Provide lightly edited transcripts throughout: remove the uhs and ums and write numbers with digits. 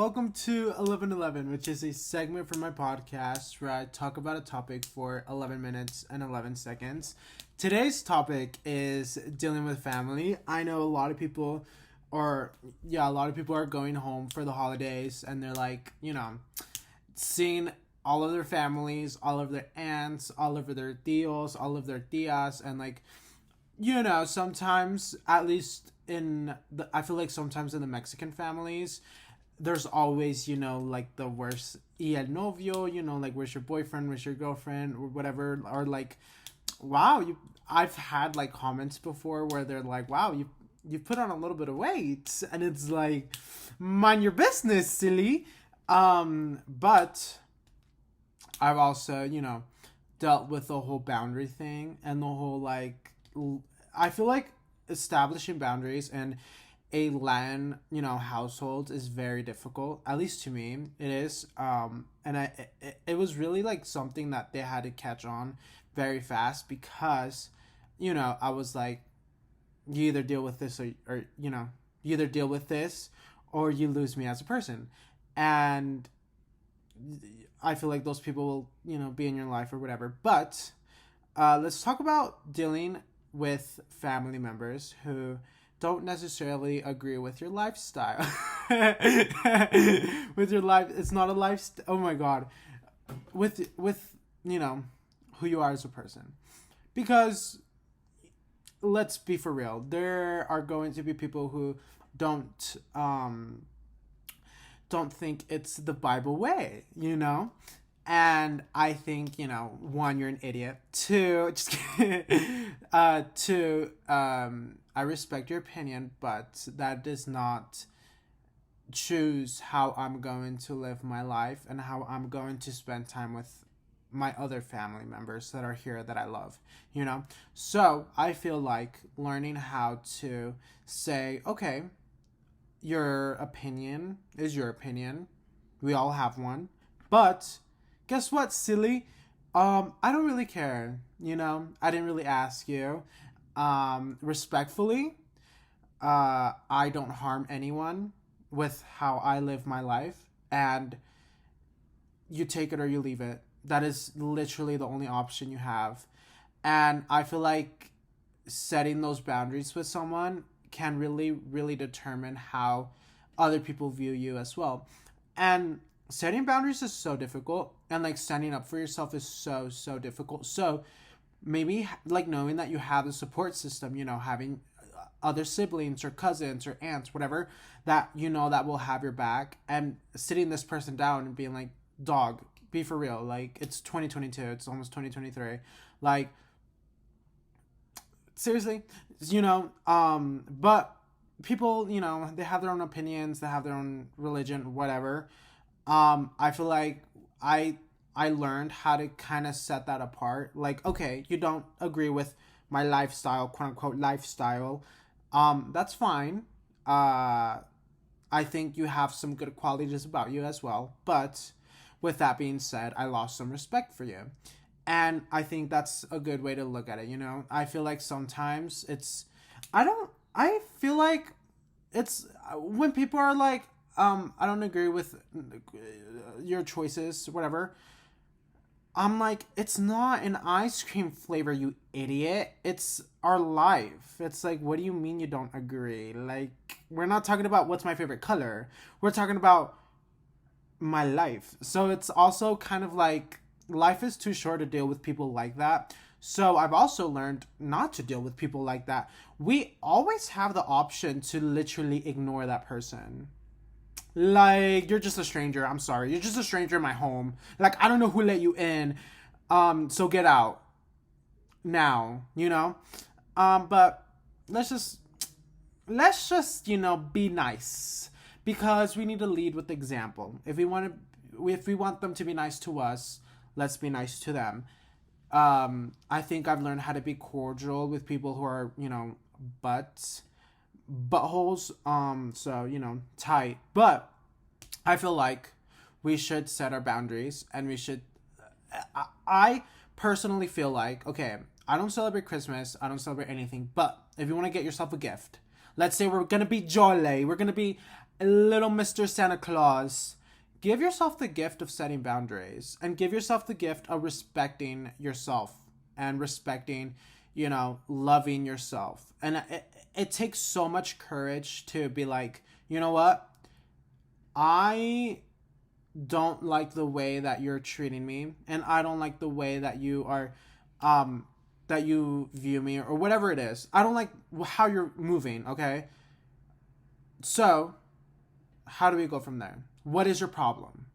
Welcome to 1111, which is a segment from my podcast where I talk about a topic for 11 minutes and 11 seconds. Today's topic is dealing with family. I know a lot of people are going home for the holidays and they're like, seeing all of their families, all of their aunts, all of their tios, all of their tias, and sometimes, at least I feel like sometimes in the Mexican families, there's always, like the worst, y el novio, like where's your boyfriend, where's your girlfriend, or whatever, or like, wow, I've had like comments before where they're like, wow, you put on a little bit of weight, and it's like, mind your business, silly. But I've also, dealt with the whole boundary thing and the whole like, I feel like establishing boundaries and a Latin, household is very difficult. At least to me, it is. And it was really like something that they had to catch on very fast because, I was like, you either deal with this or you either deal with this or you lose me as a person. And I feel like those people will, be in your life or whatever. But let's talk about dealing with family members who don't necessarily agree with your lifestyle. With your life, it's not a lifestyle. Oh my god, with who you are as a person, because let's be for real. There are going to be people who don't think it's the Bible way, And I think, one, you're an idiot. Two, just kidding. Two, I respect your opinion, but that does not choose how I'm going to live my life and how I'm going to spend time with my other family members that are here that I love, So I feel like learning how to say, okay, your opinion is your opinion. We all have one. But guess what, silly? I don't really care, I didn't really ask you. Respectfully, I don't harm anyone with how I live my life, and you take it or you leave it. That is literally the only option you have. And I feel like setting those boundaries with someone can really, really determine how other people view you as well. And setting boundaries is so difficult, and like standing up for yourself is so, so difficult. So maybe like knowing that you have a support system, having other siblings or cousins or aunts, whatever, that that will have your back, and sitting this person down and being like, dog, be for real. Like, it's 2022, it's almost 2023. Like, seriously, but people, they have their own opinions, they have their own religion, whatever. I feel like I learned how to kind of set that apart. Like, okay, you don't agree with my lifestyle, quote unquote lifestyle. That's fine. I think you have some good qualities about you as well. But with that being said, I lost some respect for you. And I think that's a good way to look at it, I feel like sometimes I feel like it's when people are like, I don't agree with your choices, whatever. I'm like, it's not an ice cream flavor, you idiot. It's our life. It's like, what do you mean you don't agree? Like, we're not talking about what's my favorite color. We're talking about my life. So it's also kind of like, life is too short to deal with people like that. So I've also learned not to deal with people like that. We always have the option to literally ignore that person. Like, you're just a stranger. I'm sorry. You're just a stranger in my home. Like, I don't know who let you in. So get out. Now, But let's just, be nice. Because we need to lead with example. If we want them to be nice to us, let's be nice to them. I think I've learned how to be cordial with people who are, buttholes, so tight. But I feel like we should set our boundaries, and we should, I personally feel like, okay, I don't celebrate Christmas, I don't celebrate anything, but if you want to get yourself a gift, let's say we're gonna be jolly, we're gonna be little Mr. Santa Claus, give yourself the gift of setting boundaries and give yourself the gift of respecting yourself and respecting, loving yourself. And it takes so much courage to be like, you know what? I don't like the way that you're treating me, and I don't like the way that you are, that you view me, or whatever it is. I don't like how you're moving, okay? So, how do we go from there? What is your problem?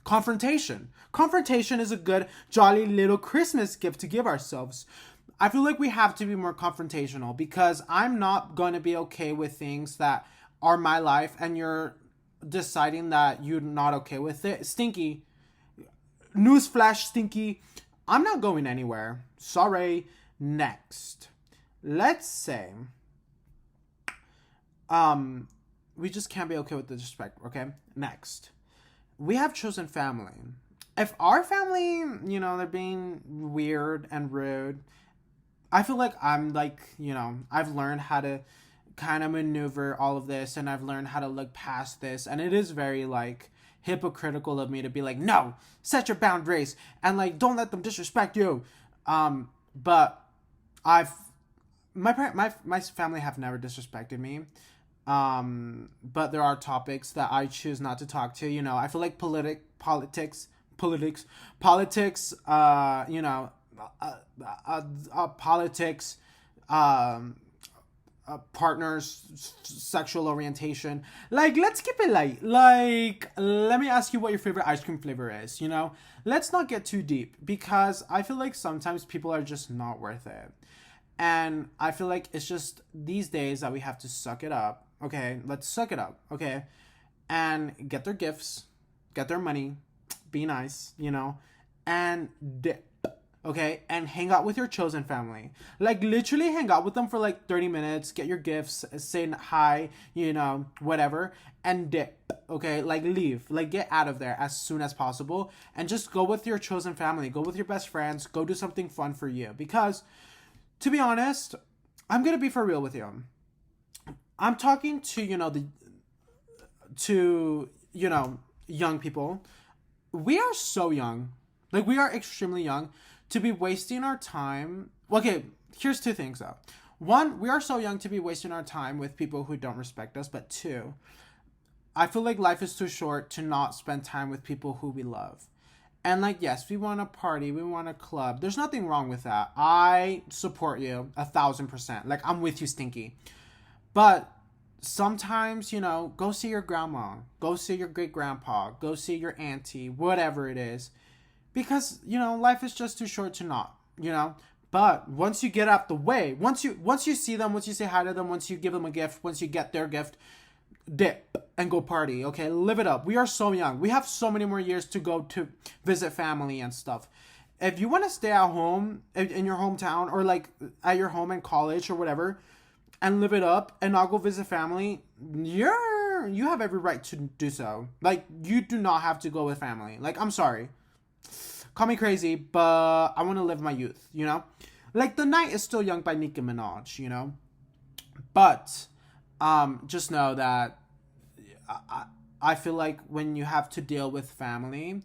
Confrontation. Confrontation is a good, jolly little Christmas gift to give ourselves. I feel like we have to be more confrontational, because I'm not going to be okay with things that are my life and you're deciding that you're not okay with it. Stinky. Newsflash, Stinky. I'm not going anywhere. Sorry. Next. Let's say, we just can't be okay with the disrespect, okay? Next. We have chosen family. If our family, they're being weird and rude, I feel like I've learned how to kind of maneuver all of this, and I've learned how to look past this, and it is very hypocritical of me to be like, no, set your boundaries and don't let them disrespect you. But my family have never disrespected me. But there are topics that I choose not to talk to. I feel like politics, politics, partners, sexual orientation. Let's keep it light. Let me ask you what your favorite ice cream flavor is. Let's not get too deep, because I feel like sometimes people are just not worth it. And I feel like it's just these days that we have to suck it up. Okay, let's suck it up. Okay, and get their gifts, get their money, be nice, and dip. Okay, and hang out with your chosen family. Literally hang out with them for 30 minutes, get your gifts, say hi, whatever, and dip. Okay, leave. Get out of there as soon as possible, and just go with your chosen family. Go with your best friends. Go do something fun for you. Because, to be honest, I'm going to be for real with you. I'm talking to, young people. We are so young. We are extremely young to be wasting our time. Okay, here's two things though. One, we are so young to be wasting our time with people who don't respect us. But two, I feel like life is too short to not spend time with people who we love. And yes, we want to party, we want a club. There's nothing wrong with that. I support you 1,000%. I'm with you, Stinky. But sometimes, go see your grandma, go see your great grandpa, go see your auntie, whatever it is. Because, life is just too short to not, But once you get out the way, once you see them, once you say hi to them, once you give them a gift, once you get their gift, dip and go party, okay? Live it up. We are so young. We have so many more years to go to visit family and stuff. If you want to stay at home in your hometown, or at your home in college or whatever, and live it up and not go visit family, you have every right to do so. You do not have to go with family. I'm sorry. Call me crazy, but I want to live my youth, The Night is Still Young by Nicki Minaj, But just know that I feel like when you have to deal with family,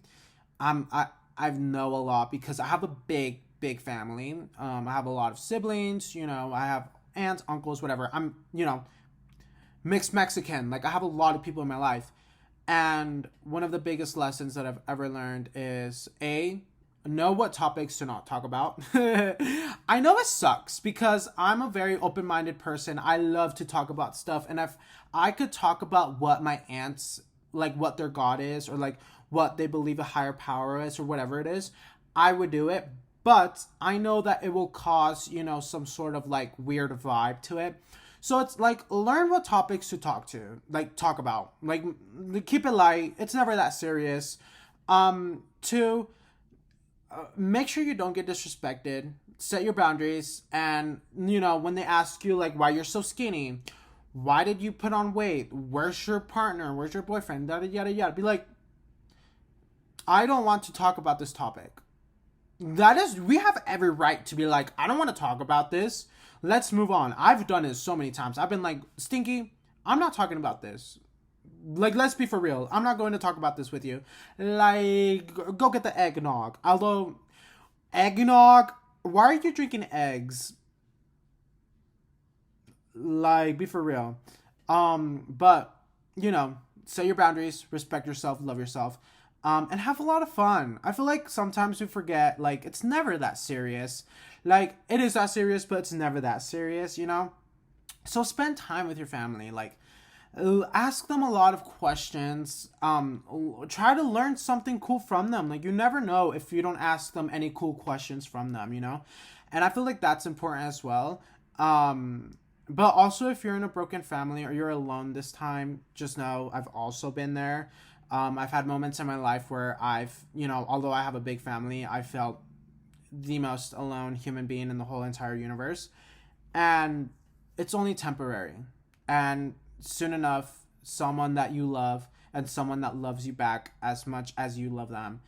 I know a lot, because I have a big family. I have a lot of siblings, I have aunts, uncles, whatever. I'm, mixed Mexican. I have a lot of people in my life. And one of the biggest lessons that I've ever learned is know what topics to not talk about. I know it sucks, because I'm a very open-minded person. I love to talk about stuff. And if I could talk about what my aunts, what their God is, or what they believe a higher power is, or whatever it is, I would do it. But I know that it will cause, some sort of weird vibe to it. So it's learn what topics to talk about. Keep it light. It's never that serious. Two, make sure you don't get disrespected. Set your boundaries. And, when they ask you, why you're so skinny, why did you put on weight? Where's your partner? Where's your boyfriend? Yada, yada, yada. Be like, I don't want to talk about this topic. We have every right to be I don't want to talk about this. Let's move on. I've done it so many times. I've been Stinky, I'm not talking about this. Like, let's be for real. I'm not going to talk about this with you. Like, go get the eggnog. Although, eggnog, why are you drinking eggs? Like, be for real. But, you know, set your boundaries, respect yourself, love yourself, and have a lot of fun. I feel like sometimes we forget, like, it's never that serious. Like, it is that serious, but it's never that serious, you know? So spend time with your family. Like, ask them a lot of questions. Try to learn something cool from them. Like, you never know if you don't ask them any cool questions from them, you know? And I feel like that's important as well. But also, if you're in a broken family or you're alone this time, just know I've also been there. I've had moments in my life where although I have a big family, I felt the most alone human being in the whole entire universe. And it's only temporary. And soon enough, someone that you love and someone that loves you back as much as you love them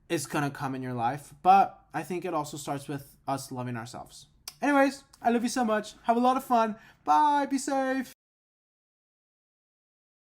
is gonna come in your life. But I think it also starts with us loving ourselves. Anyways, I love you so much. Have a lot of fun. Bye. Be safe.